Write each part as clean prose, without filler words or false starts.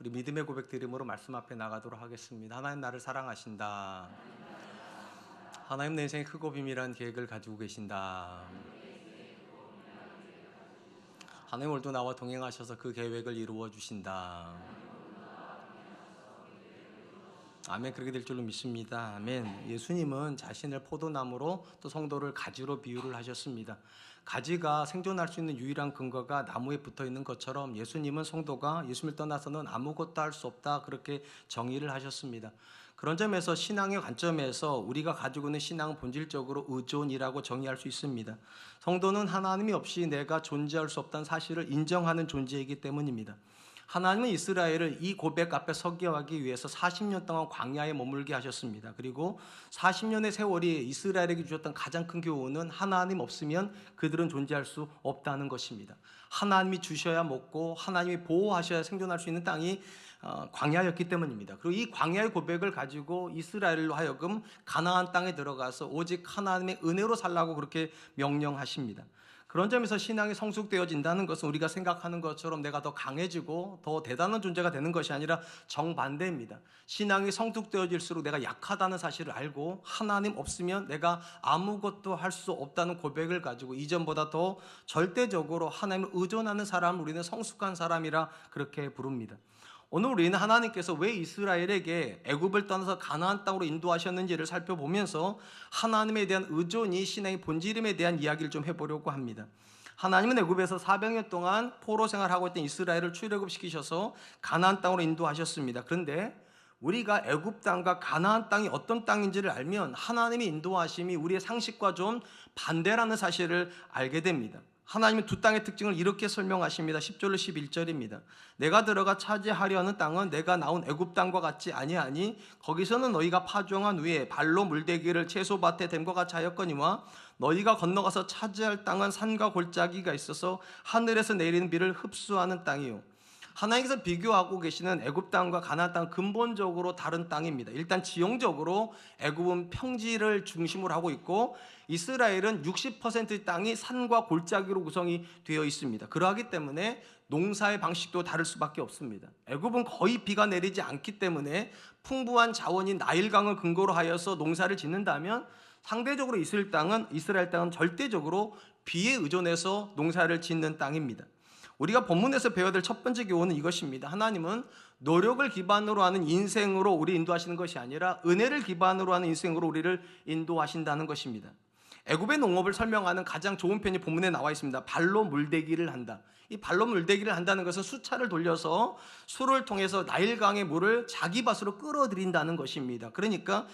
우리 믿음의 고백 드림으로 말씀 앞에 나가도록 하겠습니다. 하나님 나를 사랑하신다. 하나님 내 인생의 크고 비밀한 계획을 가지고 계신다. 하나님 오늘도 나와 동행하셔서 그 계획을 이루어 주신다. 아멘. 그렇게 될 줄로 믿습니다. 아멘. 예수님은 자신을 포도나무로 또 성도를 가지로 비유를 하셨습니다. 가지가 생존할 수 있는 유일한 근거가 나무에 붙어 있는 것처럼 예수님은 성도가 예수님을 떠나서는 아무것도 할 수 없다, 그렇게 정의를 하셨습니다. 그런 점에서 신앙의 관점에서 우리가 가지고 있는 신앙은 본질적으로 의존이라고 정의할 수 있습니다. 성도는 하나님이 없이 내가 존재할 수 없다는 사실을 인정하는 존재이기 때문입니다. 하나님은 이스라엘을 이 고백 앞에 서게 하기 위해서 40년 동안 광야에 머물게 하셨습니다. 그리고 40년의 세월이 이스라엘에게 주셨던 가장 큰 교훈은 하나님 없으면 그들은 존재할 수 없다는 것입니다. 하나님이 주셔야 먹고 하나님이 보호하셔야 생존할 수 있는 땅이 광야였기 때문입니다. 그리고 이 광야의 고백을 가지고 이스라엘로 하여금 가나안 땅에 들어가서 오직 하나님의 은혜로 살라고 그렇게 명령하십니다. 그런 점에서 신앙이 성숙되어진다는 것은 우리가 생각하는 것처럼 내가 더 강해지고 더 대단한 존재가 되는 것이 아니라 정반대입니다. 신앙이 성숙되어질수록 내가 약하다는 사실을 알고 하나님 없으면 내가 아무것도 할 수 없다는 고백을 가지고 이전보다 더 절대적으로 하나님을 의존하는 사람을 우리는 성숙한 사람이라 그렇게 부릅니다. 오늘 우리는 하나님께서 왜 이스라엘에게 애굽을 떠나서 가나안 땅으로 인도하셨는지를 살펴보면서 하나님에 대한 의존이 신앙의 본질임에 대한 이야기를 좀 해보려고 합니다. 하나님은 애굽에서 400년 동안 포로 생활하고 있던 이스라엘을 출애굽시키셔서 가나안 땅으로 인도하셨습니다. 그런데 우리가 애굽 땅과 가나안 땅이 어떤 땅인지를 알면 하나님의 인도하심이 우리의 상식과 좀 반대라는 사실을 알게 됩니다. 하나님은 두 땅의 특징을 이렇게 설명하십니다. 10절로 11절입니다. 내가 들어가 차지하려 하는 땅은 내가 나온 애굽 땅과 같지 아니하니 거기서는 너희가 파종한 후에 발로 물대기를 채소밭에 댐과 같이 하였거니와 너희가 건너가서 차지할 땅은 산과 골짜기가 있어서 하늘에서 내리는 비를 흡수하는 땅이요. 하나님께서 비교하고 계시는 애굽 땅과 가나안 땅은 근본적으로 다른 땅입니다. 일단 지형적으로 애굽은 평지를 중심으로 하고 있고 이스라엘은 60%의 땅이 산과 골짜기로 구성이 되어 있습니다. 그러하기 때문에 농사의 방식도 다를 수밖에 없습니다. 애굽은 거의 비가 내리지 않기 때문에 풍부한 자원인 나일강을 근거로 하여서 농사를 짓는다면 상대적으로 이스라엘 땅은 절대적으로 비에 의존해서 농사를 짓는 땅입니다. 우리가 본문에서 배워야 될 첫 번째 교훈은 이것입니다. 하나님은 노력을 기반으로 하는 인생으로 우리 인도하시는 것이 아니라 은혜를 기반으로 하는 인생으로 우리를 인도하신다는 것입니다. 애굽의 농업을 설명하는 가장 좋은 편이 본문에 나와 있습니다. 발로 물대기를 한다. 이 발로 물대기를 한다는 것은 수차를 돌려서 수를 통해서 나일강의 물을 자기 밭으로 끌어들인다는 것입니다. 그러니까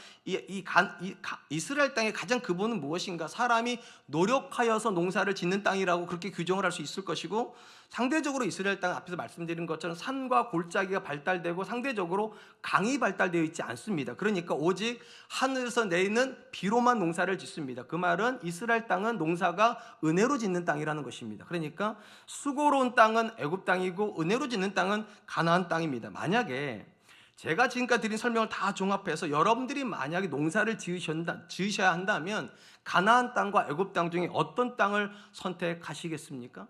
이스라엘 땅의 가장 근본은 무엇인가? 사람이 노력하여서 농사를 짓는 땅이라고 그렇게 규정을 할 수 있을 것이고, 상대적으로 이스라엘 땅 앞에서 말씀드린 것처럼 산과 골짜기가 발달되고 상대적으로 강이 발달되어 있지 않습니다. 그러니까 오직 하늘에서 내리는 비로만 농사를 짓습니다. 그 말은 이스라엘 땅은 농사가 은혜로 짓는 땅이라는 것입니다. 그러니까 수고로운 땅은 애굽 땅이고 은혜로 짓는 땅은 가나안 땅입니다. 만약에 제가 지금까지 드린 설명을 다 종합해서 여러분들이 만약에 농사를 지으셔야 한다면 가나안 땅과 애굽 땅 중에 어떤 땅을 선택하시겠습니까?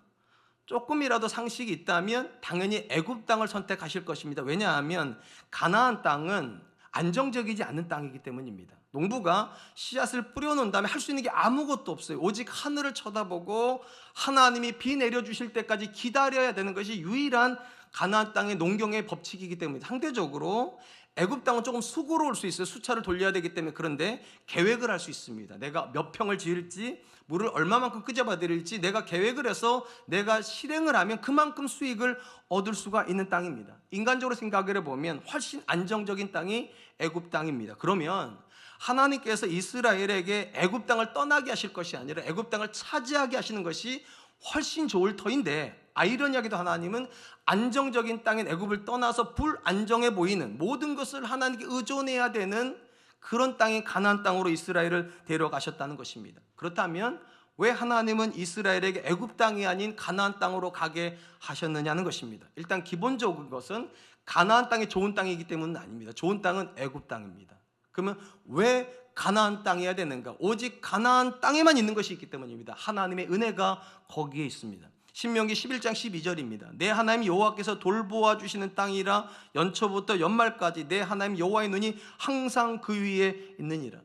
조금이라도 상식이 있다면 당연히 애굽 땅을 선택하실 것입니다. 왜냐하면 가나안 땅은 안정적이지 않은 땅이기 때문입니다. 농부가 씨앗을 뿌려놓은 다음에 할 수 있는 게 아무것도 없어요. 오직 하늘을 쳐다보고 하나님이 비 내려주실 때까지 기다려야 되는 것이 유일한 가나안 땅의 농경의 법칙이기 때문에 상대적으로 애굽 땅은 조금 수고로울 수 있어요. 수차를 돌려야 되기 때문에. 그런데 계획을 할 수 있습니다. 내가 몇 평을 지을지, 물을 얼마만큼 끄집어 드릴지 내가 계획을 해서 내가 실행을 하면 그만큼 수익을 얻을 수가 있는 땅입니다. 인간적으로 생각을 해보면 훨씬 안정적인 땅이 애굽 땅입니다. 그러면 하나님께서 이스라엘에게 애굽 땅을 떠나게 하실 것이 아니라 애굽 땅을 차지하게 하시는 것이 훨씬 좋을 터인데, 아이러니하게도 하나님은 안정적인 땅인 애굽을 떠나서 불안정해 보이는 모든 것을 하나님께 의존해야 되는 그런 땅인 가나안 땅으로 이스라엘을 데려가셨다는 것입니다. 그렇다면 왜 하나님은 이스라엘에게 애굽 땅이 아닌 가나안 땅으로 가게 하셨느냐는 것입니다. 일단 기본적인 것은 가나안 땅이 좋은 땅이기 때문은 아닙니다. 좋은 땅은 애굽 땅입니다. 그러면 왜 가나안 땅이어야 되는가? 오직 가나안 땅에만 있는 것이 있기 때문입니다. 하나님의 은혜가 거기에 있습니다. 신명기 11장 12절입니다. 내 하나님 여호와께서 돌보아 주시는 땅이라 연초부터 연말까지 내 하나님 여호와의 눈이 항상 그 위에 있느니라.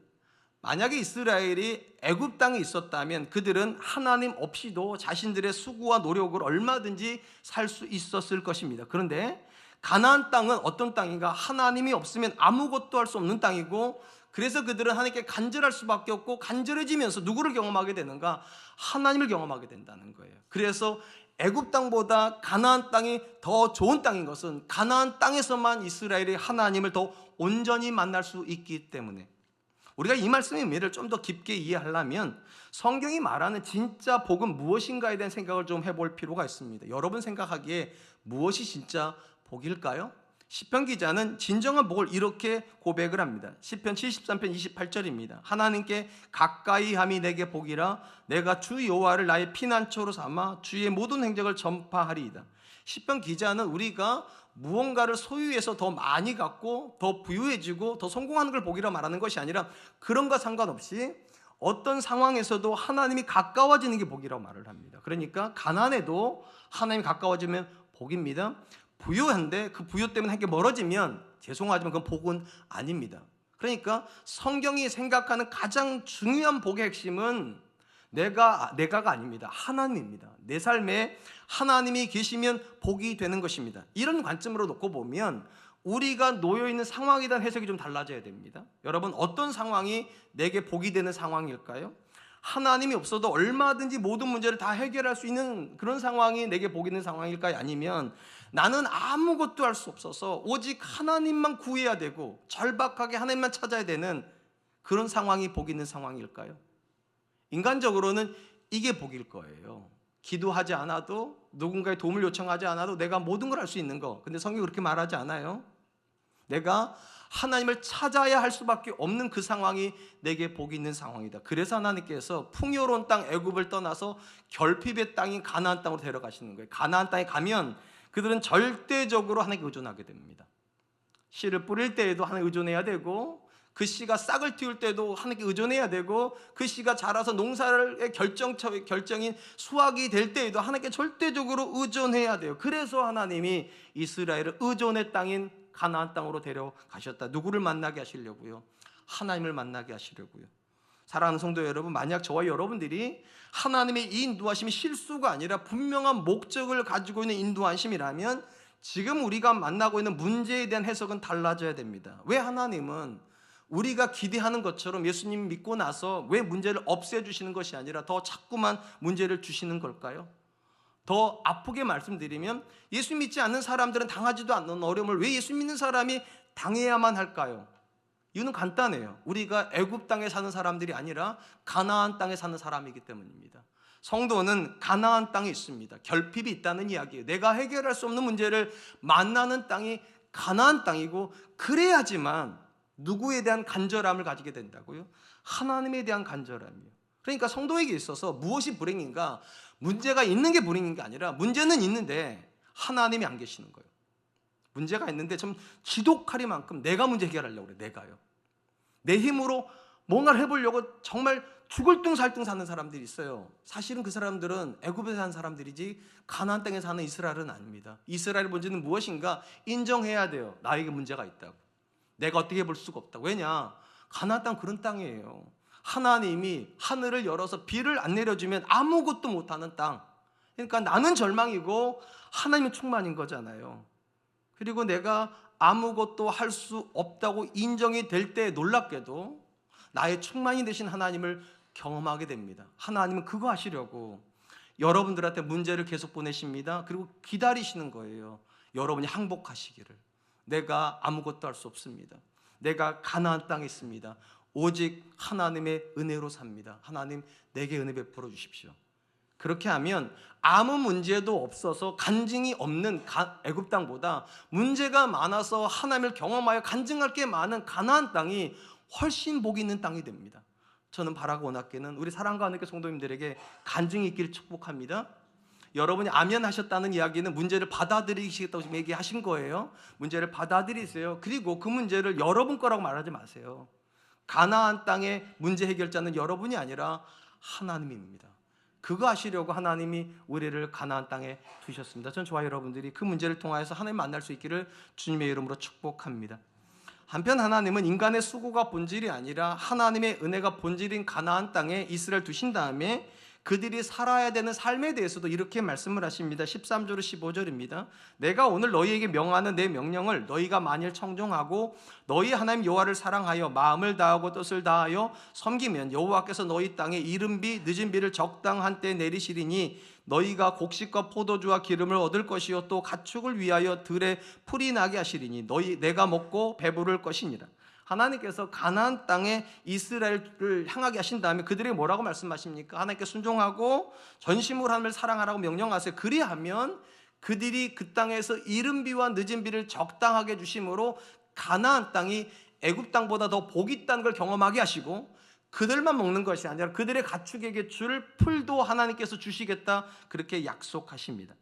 만약에 이스라엘이 애굽 땅에 있었다면 그들은 하나님 없이도 자신들의 수고와 노력을 얼마든지 살 수 있었을 것입니다. 그런데 가나안 땅은 어떤 땅인가? 하나님이 없으면 아무것도 할 수 없는 땅이고, 그래서 그들은 하나님께 간절할 수밖에 없고, 간절해지면서 누구를 경험하게 되는가? 하나님을 경험하게 된다는 거예요. 그래서 애굽 땅보다 가나안 땅이 더 좋은 땅인 것은 가나안 땅에서만 이스라엘이 하나님을 더 온전히 만날 수 있기 때문에, 우리가 이 말씀의 의미를 좀 더 깊게 이해하려면 성경이 말하는 진짜 복은 무엇인가에 대한 생각을 좀 해볼 필요가 있습니다. 여러분 생각하기에 무엇이 진짜 복일까요? 시편 기자는 진정한 복을 이렇게 고백을 합니다. 시편 73편 28절입니다. 하나님께 가까이 함이 내게 복이라, 내가 주 여호와를 나의 피난처로 삼아 주의 모든 행적을 전파하리이다. 시편 기자는 우리가 무언가를 소유해서 더 많이 갖고 더 부유해지고 더 성공하는 걸 복이라 말하는 것이 아니라, 그런 것 상관없이 어떤 상황에서도 하나님이 가까워지는 게 복이라고 말을 합니다. 그러니까 가난해도 하나님이 가까워지면 복입니다. 부유한데 그 부유 때문에 함께 멀어지면 죄송하지만 그건 복은 아닙니다. 그러니까 성경이 생각하는 가장 중요한 복의 핵심은 내가가 아닙니다. 하나님입니다. 내 삶에 하나님이 계시면 복이 되는 것입니다. 이런 관점으로 놓고 보면 우리가 놓여있는 상황에 대한 해석이 좀 달라져야 됩니다. 여러분, 어떤 상황이 내게 복이 되는 상황일까요? 하나님이 없어도 얼마든지 모든 문제를 다 해결할 수 있는 그런 상황이 내게 복이 있는 상황일까요? 아니면 나는 아무것도 할 수 없어서 오직 하나님만 구해야 되고 절박하게 하나님만 찾아야 되는 그런 상황이 복이 있는 상황일까요? 인간적으로는 이게 복일 거예요. 기도하지 않아도, 누군가의 도움을 요청하지 않아도 내가 모든 걸 할 수 있는 거. 근데 성경이 그렇게 말하지 않아요. 내가 하나님을 찾아야 할 수밖에 없는 그 상황이 내게 복이 있는 상황이다. 그래서 하나님께서 풍요로운 땅 애굽을 떠나서 결핍의 땅인 가나안 땅으로 데려가시는 거예요. 가나안 땅에 가면 그들은 절대적으로 하나님께 의존하게 됩니다. 씨를 뿌릴 때에도 하나님께 의존해야 되고, 그 씨가 싹을 틔울 때도 하나님께 의존해야 되고, 그 씨가 자라서 농사의 결정인 수확이 될 때에도 하나님께 절대적으로 의존해야 돼요. 그래서 하나님이 이스라엘을 의존의 땅인 가나안 땅으로 데려가셨다. 누구를 만나게 하시려고요? 하나님을 만나게 하시려고요. 사랑하는 성도 여러분, 만약 저와 여러분들이 하나님의 이 인도하심이 실수가 아니라 분명한 목적을 가지고 있는 인도하심이라면 지금 우리가 만나고 있는 문제에 대한 해석은 달라져야 됩니다. 왜 하나님은 우리가 기대하는 것처럼 예수님 믿고 나서 왜 문제를 없애주시는 것이 아니라 더 자꾸만 문제를 주시는 걸까요? 더 아프게 말씀드리면 예수 믿지 않는 사람들은 당하지도 않는 어려움을 왜 예수 믿는 사람이 당해야만 할까요? 이유는 간단해요. 우리가 애굽 땅에 사는 사람들이 아니라 가나안 땅에 사는 사람이기 때문입니다. 성도는 가나안 땅에 있습니다. 결핍이 있다는 이야기예요. 내가 해결할 수 없는 문제를 만나는 땅이 가나안 땅이고, 그래야지만 누구에 대한 간절함을 가지게 된다고요? 하나님에 대한 간절함이요. 그러니까 성도에게 있어서 무엇이 불행인가? 문제가 있는 게 불행인 게 아니라 문제는 있는데 하나님이 안 계시는 거예요. 문제가 있는데 좀 지독하리만큼 내가 문제 해결하려고 그래. 내가요. 내 힘으로 뭔가를 해보려고 정말 죽을 둥 살 둥 사는 사람들이 있어요. 사실은 그 사람들은 애굽에 사는 사람들이지 가나안 땅에 사는 이스라엘은 아닙니다. 이스라엘의 문제는 무엇인가? 인정해야 돼요. 나에게 문제가 있다고. 내가 어떻게 볼 수가 없다고. 왜냐? 가나안 땅 그런 땅이에요. 하나님이 하늘을 열어서 비를 안 내려주면 아무것도 못하는 땅. 그러니까 나는 절망이고 하나님은 충만인 거잖아요. 그리고 내가 아무것도 할 수 없다고 인정이 될 때 놀랍게도 나의 충만이 되신 하나님을 경험하게 됩니다. 하나님은 그거 하시려고 여러분들한테 문제를 계속 보내십니다. 그리고 기다리시는 거예요. 여러분이 항복하시기를. 내가 아무것도 할 수 없습니다. 내가 가나안 땅에 있습니다. 오직 하나님의 은혜로 삽니다. 하나님, 내게 은혜 베풀어 주십시오. 그렇게 하면 아무 문제도 없어서 간증이 없는 애굽 땅보다 문제가 많아서 하나님을 경험하여 간증할 게 많은 가나안 땅이 훨씬 복이 있는 땅이 됩니다. 저는 바라고 원하기는 우리 사랑과 하나님께 성도님들에게 간증이 있기를 축복합니다. 여러분이 아멘 하셨다는 이야기는 문제를 받아들이시겠다고 지금 얘기하신 거예요. 문제를 받아들이세요. 그리고 그 문제를 여러분 거라고 말하지 마세요. 가나안 땅의 문제 해결자는 여러분이 아니라 하나님입니다. 그거 하시려고 하나님이 우리를 가나안 땅에 두셨습니다. 전 저와 여러분들이 그 문제를 통하여서 하나님 만날 수 있기를 주님의 이름으로 축복합니다. 한편 하나님은 인간의 수고가 본질이 아니라 하나님의 은혜가 본질인 가나안 땅에 이스라엘 두신 다음에 그들이 살아야 되는 삶에 대해서도 이렇게 말씀을 하십니다. 13절 15절입니다. 내가 오늘 너희에게 명하는 내 명령을 너희가 만일 청종하고 너희 하나님 여호와를 사랑하여 마음을 다하고 뜻을 다하여 섬기면 여호와께서 너희 땅에 이른비 늦은 비를 적당한 때 내리시리니 너희가 곡식과 포도주와 기름을 얻을 것이요 또 가축을 위하여 들에 풀이 나게 하시리니 내가 먹고 배부를 것이니라. 하나님께서 가나안 땅에 이스라엘을 향하게 하신 다음에 그들에게 뭐라고 말씀하십니까? 하나님께 순종하고 전심으로 하나님을 사랑하라고 명령하세요. 그리하면 그들이 그 땅에서 이른 비와 늦은 비를 적당하게 주심으로 가나안 땅이 애굽 땅보다 더 복이 있다는 걸 경험하게 하시고 그들만 먹는 것이 아니라 그들의 가축에게 줄 풀도 하나님께서 주시겠다 그렇게 약속하십니다.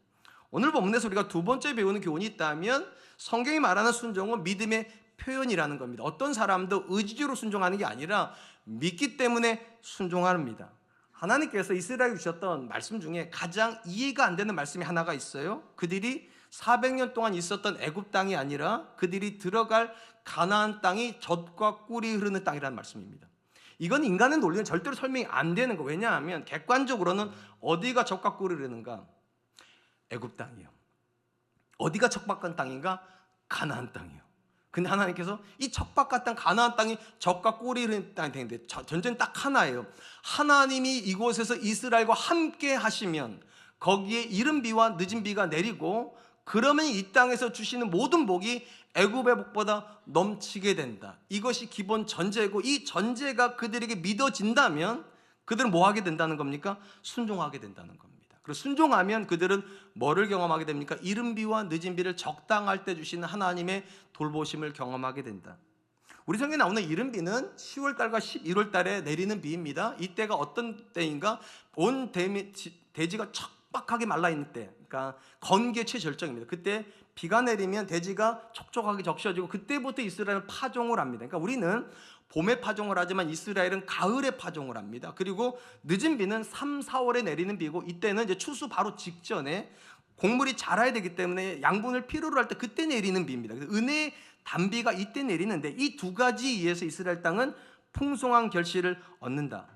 오늘 본문에서 우리가 두 번째 배우는 교훈이 있다면 성경이 말하는 순종은 믿음의 표현이라는 겁니다. 어떤 사람도 의지적으로 순종하는 게 아니라 믿기 때문에 순종합니다. 하나님께서 이스라엘에 주셨던 말씀 중에 가장 이해가 안 되는 말씀이 하나가 있어요. 그들이 400년 동안 있었던 애굽 땅이 아니라 그들이 들어갈 가나안 땅이 젖과 꿀이 흐르는 땅이라는 말씀입니다. 이건 인간의 논리는 절대로 설명이 안 되는 거예요. 왜냐하면 객관적으로는 어디가 젖과 꿀이 흐르는가? 애굽 땅이요. 어디가 척박한 땅인가? 가나안 땅이요. 근데 하나님께서 이 척박한 땅 가나안 땅이 젖과 꿀이 흐르는 땅이 되는데 전제는 딱 하나예요. 하나님이 이곳에서 이스라엘과 함께 하시면 거기에 이른 비와 늦은 비가 내리고 그러면 이 땅에서 주시는 모든 복이 애굽의 복보다 넘치게 된다. 이것이 기본 전제고 이 전제가 그들에게 믿어진다면 그들은 뭐 하게 된다는 겁니까? 순종하게 된다는 겁니다. 그리고 순종하면 그들은 뭐를 경험하게 됩니까? 이른 비와 늦은 비를 적당할 때 주시는 하나님의 돌보심을 경험하게 된다. 우리 성경에 나오는 이른 비는 10월달과 11월달에 내리는 비입니다. 이때가 어떤 때인가? 온 대지가 척박하게 말라있는 때, 그러니까 건기의 최절정입니다. 그때 비가 내리면 대지가 촉촉하게 적셔지고 그때부터 이스라엘은 파종을 합니다. 그러니까 우리는 봄에 파종을 하지만 이스라엘은 가을에 파종을 합니다. 그리고 늦은 비는 3, 4월에 내리는 비고 이때는 이제 추수 바로 직전에 곡물이 자라야 되기 때문에 양분을 필요로 할 때 그때 내리는 비입니다. 그래서 은혜의 단비가 이때 내리는데 이 두 가지에 의해서 이스라엘 땅은 풍성한 결실을 얻는다.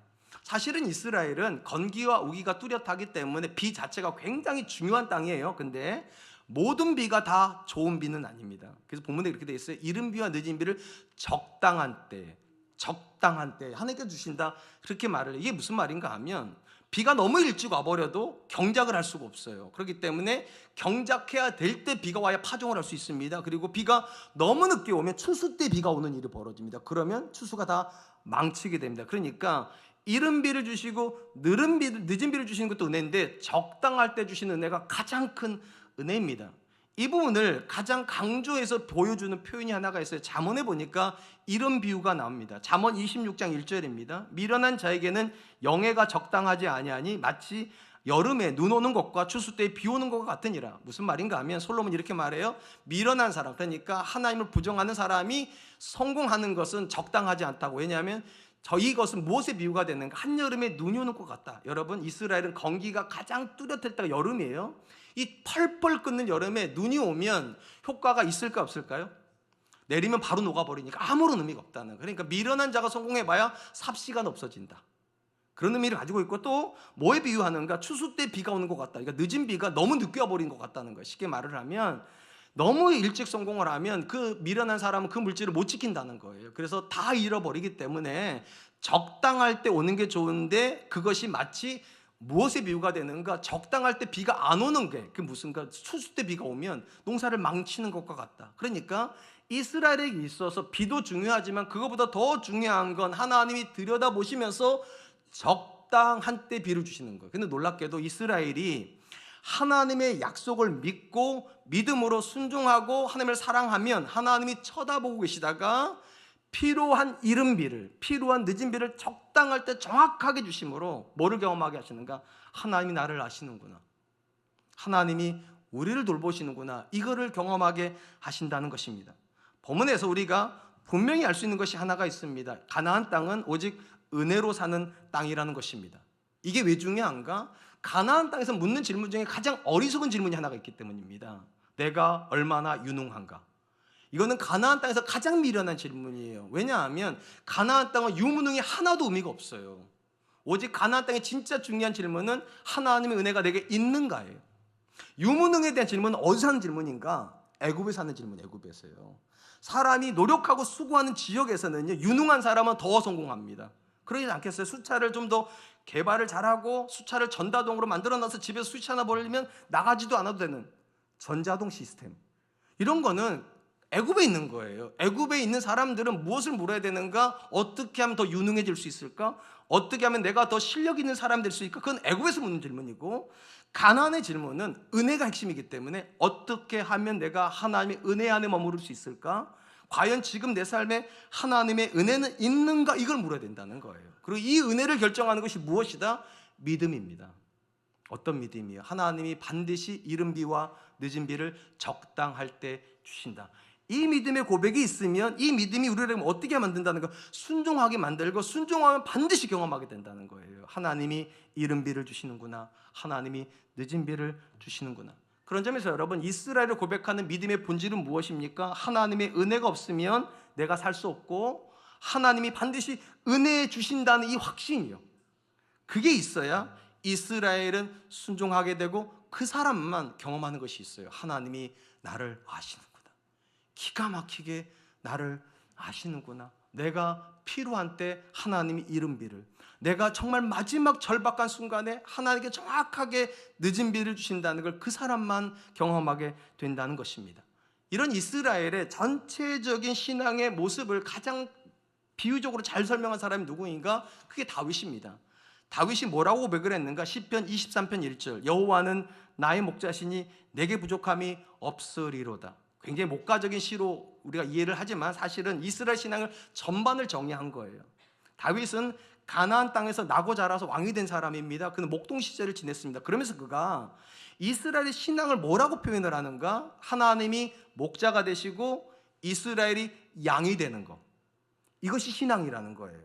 사실은 이스라엘은 건기와 우기가 뚜렷하기 때문에 비 자체가 굉장히 중요한 땅이에요. 근데 모든 비가 다 좋은 비는 아닙니다. 그래서 본문에 이렇게 되어 있어요. 이른 비와 늦은 비를 적당한 때 하나님께서 주신다 그렇게 말을 해요. 이게 무슨 말인가 하면 비가 너무 일찍 와버려도 경작을 할 수가 없어요. 그렇기 때문에 경작해야 될 때 비가 와야 파종을 할 수 있습니다. 그리고 비가 너무 늦게 오면 추수 때 비가 오는 일이 벌어집니다. 그러면 추수가 다 망치게 됩니다. 그러니까 이른 비를 주시고 늦은 비를 주시는 것도 은혜인데 적당할 때 주시는 은혜가 가장 큰 은혜입니다. 이 부분을 가장 강조해서 보여주는 표현이 하나가 있어요. 잠언에 보니까 이런 비유가 나옵니다. 잠언 26장 1절입니다. 미련한 자에게는 영해가 적당하지 아니하니 마치 여름에 눈 오는 것과 추수 때에 비 오는 것과 같으니라. 무슨 말인가 하면 솔로몬이 이렇게 말해요. 미련한 사람, 그러니까 하나님을 부정하는 사람이 성공하는 것은 적당하지 않다고. 왜냐하면 이것은 무엇의 비유가 되는가? 한여름에 눈이 오는 것 같다. 여러분, 이스라엘은 건기가 가장 뚜렷할 때가 여름이에요. 이 펄펄 끓는 여름에 눈이 오면 효과가 있을까 없을까요? 내리면 바로 녹아버리니까 아무런 의미가 없다는. 그러니까 미련한 자가 성공해봐야 삽시간 없어진다. 그런 의미를 가지고 있고 또 뭐에 비유하는가? 추수 때 비가 오는 것 같다. 그러니까 늦은 비가 너무 늦게 와버린 것 같다는 거예요. 쉽게 말을 하면 너무 일찍 성공을 하면 그 미련한 사람은 그 물질을 못 지킨다는 거예요. 그래서 다 잃어버리기 때문에 적당할 때 오는 게 좋은데 그것이 마치 무엇의 비유가 되는가? 적당할 때 비가 안 오는 게 그 무슨가? 추수 때 비가 오면 농사를 망치는 것과 같다. 그러니까 이스라엘에게 있어서 비도 중요하지만 그것보다 더 중요한 건 하나님이 들여다보시면서 적당한 때 비를 주시는 거예요. 근데 놀랍게도 이스라엘이 하나님의 약속을 믿고 믿음으로 순종하고 하나님을 사랑하면 하나님이 쳐다보고 계시다가 필요한 이른 비를, 필요한 늦은 비를 적당할 때 정확하게 주심으로 뭐를 경험하게 하시는가? 하나님이 나를 아시는구나, 하나님이 우리를 돌보시는구나, 이거를 경험하게 하신다는 것입니다. 본문에서 우리가 분명히 알 수 있는 것이 하나가 있습니다. 가나안 땅은 오직 은혜로 사는 땅이라는 것입니다. 이게 왜 중요한가? 가나안 땅에서 묻는 질문 중에 가장 어리석은 질문이 하나가 있기 때문입니다. 내가 얼마나 유능한가? 이거는 가나안 땅에서 가장 미련한 질문이에요. 왜냐하면 가나안 땅은 유무능이 하나도 의미가 없어요. 오직 가나안 땅의 진짜 중요한 질문은 하나님의 은혜가 내게 있는가예요. 유무능에 대한 질문은 어디서 하는 질문인가? 애굽에서 하는 질문, 애굽에서요. 사람이 노력하고 수고하는 지역에서는요, 유능한 사람은 더 성공합니다. 그러지 않겠어요? 수차를 좀 더 개발을 잘하고 수차를 전자동으로 만들어놔서 집에서 수치 하나 벌리면 나가지도 않아도 되는 전자동 시스템, 이런 거는 애굽에 있는 거예요. 애굽에 있는 사람들은 무엇을 물어야 되는가? 어떻게 하면 더 유능해질 수 있을까? 어떻게 하면 내가 더 실력 있는 사람이 될 수 있을까? 그건 애굽에서 묻는 질문이고, 가나안의 질문은 은혜가 핵심이기 때문에 어떻게 하면 내가 하나님의 은혜 안에 머무를 수 있을까? 과연 지금 내 삶에 하나님의 은혜는 있는가? 이걸 물어야 된다는 거예요. 그리고 이 은혜를 결정하는 것이 무엇이다? 믿음입니다. 어떤 믿음이에요? 하나님이 반드시 이른 비와 늦은 비를 적당할 때 주신다. 이 믿음의 고백이 있으면 이 믿음이 우리를 어떻게 만든다는 거? 순종하게 만들고, 순종하면 반드시 경험하게 된다는 거예요. 하나님이 이른 비를 주시는구나, 하나님이 늦은 비를 주시는구나. 그런 점에서 여러분, 이스라엘을 고백하는 믿음의 본질은 무엇입니까? 하나님의 은혜가 없으면 내가 살 수 없고, 하나님이 반드시 은혜 주신다는 이 확신이요, 그게 있어야 이스라엘은 순종하게 되고 그 사람만 경험하는 것이 있어요. 하나님이 나를 아시는구나, 기가 막히게 나를 아시는구나, 내가 필요한 때 하나님이 이른 비를, 내가 정말 마지막 절박한 순간에 하나님께 정확하게 늦은 비를 주신다는 걸 그 사람만 경험하게 된다는 것입니다. 이런 이스라엘의 전체적인 신앙의 모습을 가장 비유적으로 잘 설명한 사람이 누구인가? 그게 다윗입니다. 다윗이 뭐라고 고백을 했는가? 시편 23편 1절, 여호와는 나의 목자시니 내게 부족함이 없으리로다. 굉장히 목가적인 시로 우리가 이해를 하지만 사실은 이스라엘 신앙을 전반을 정의한 거예요. 다윗은 가나안 땅에서 나고 자라서 왕이 된 사람입니다. 그는 목동 시절을 지냈습니다. 그러면서 그가 이스라엘의 신앙을 뭐라고 표현을 하는가? 하나님이 목자가 되시고 이스라엘이 양이 되는 것, 이것이 신앙이라는 거예요.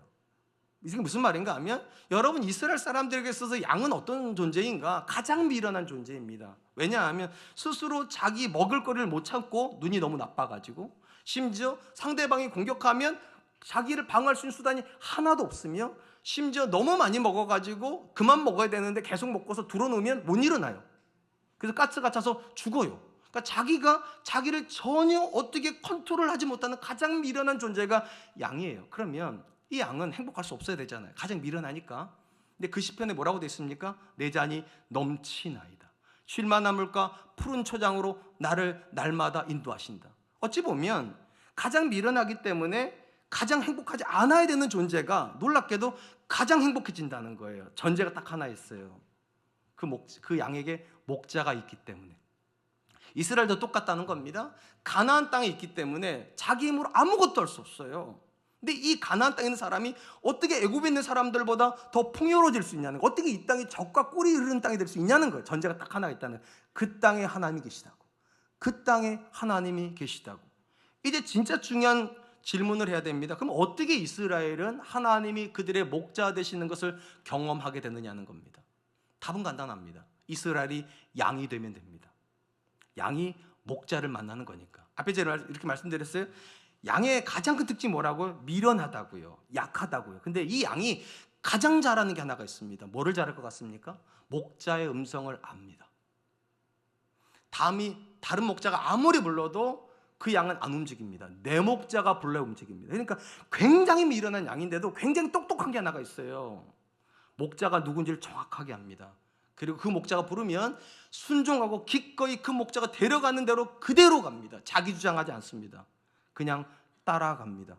이게 무슨 말인가 하면, 여러분, 이스라엘 사람들에게 있어서 양은 어떤 존재인가? 가장 미련한 존재입니다. 왜냐하면 스스로 자기 먹을 거리를 못 참고 눈이 너무 나빠가지고, 심지어 상대방이 공격하면 자기를 방어할 수 있는 수단이 하나도 없으며, 심지어 너무 많이 먹어가지고 그만 먹어야 되는데 계속 먹고서 들어놓으면 못 일어나요. 그래서 가스가 차서 죽어요. 그러니까 자기가 자기를 전혀 어떻게 컨트롤하지 못하는 가장 미련한 존재가 양이에요. 그러면 이 양은 행복할 수 없어야 되잖아요. 가장 미련하니까. 근데 그 시편에 뭐라고 되어 있습니까? 내 잔이 넘치나이다. 쉴만한 물과 푸른 초장으로 나를 날마다 인도하신다. 어찌 보면 가장 미련하기 때문에 가장 행복하지 않아야 되는 존재가 놀랍게도 가장 행복해진다는 거예요. 전제가 딱 하나 있어요. 그 양에게 목자가 있기 때문에. 이스라엘도 똑같다는 겁니다. 가나안 땅에 있기 때문에 자기 힘으로 아무것도 할 수 없어요. 근데 이 가나안 땅에 있는 사람이 어떻게 애굽에 있는 사람들보다 더 풍요로워질 수 있냐는 거예요. 어떻게 이 땅이 젖과 꿀이 흐르는 땅이 될 수 있냐는 거예요. 전제가 딱 하나 있다는 거예요. 그 땅에 하나님이 계시다고. 그 땅에 하나님이 계시다고. 이제 진짜 중요한 질문을 해야 됩니다. 그럼 어떻게 이스라엘은 하나님이 그들의 목자 되시는 것을 경험하게 되느냐는 겁니다. 답은 간단합니다. 이스라엘이 양이 되면 됩니다. 양이 목자를 만나는 거니까. 앞에 제가 이렇게 말씀드렸어요. 양의 가장 큰 특징이 뭐라고요? 미련하다고요, 약하다고요. 근데 이 양이 가장 잘하는 게 하나가 있습니다. 뭐를 잘할 것 같습니까? 목자의 음성을 압니다. 다른 목자가 아무리 불러도 그 양은 안 움직입니다. 내 목자가 불러 움직입니다. 그러니까 굉장히 미련한 양인데도 굉장히 똑똑한 게 하나가 있어요. 목자가 누군지를 정확하게 압니다. 그리고 그 목자가 부르면 순종하고 기꺼이 그 목자가 데려가는 대로 그대로 갑니다. 자기 주장하지 않습니다. 그냥 따라갑니다.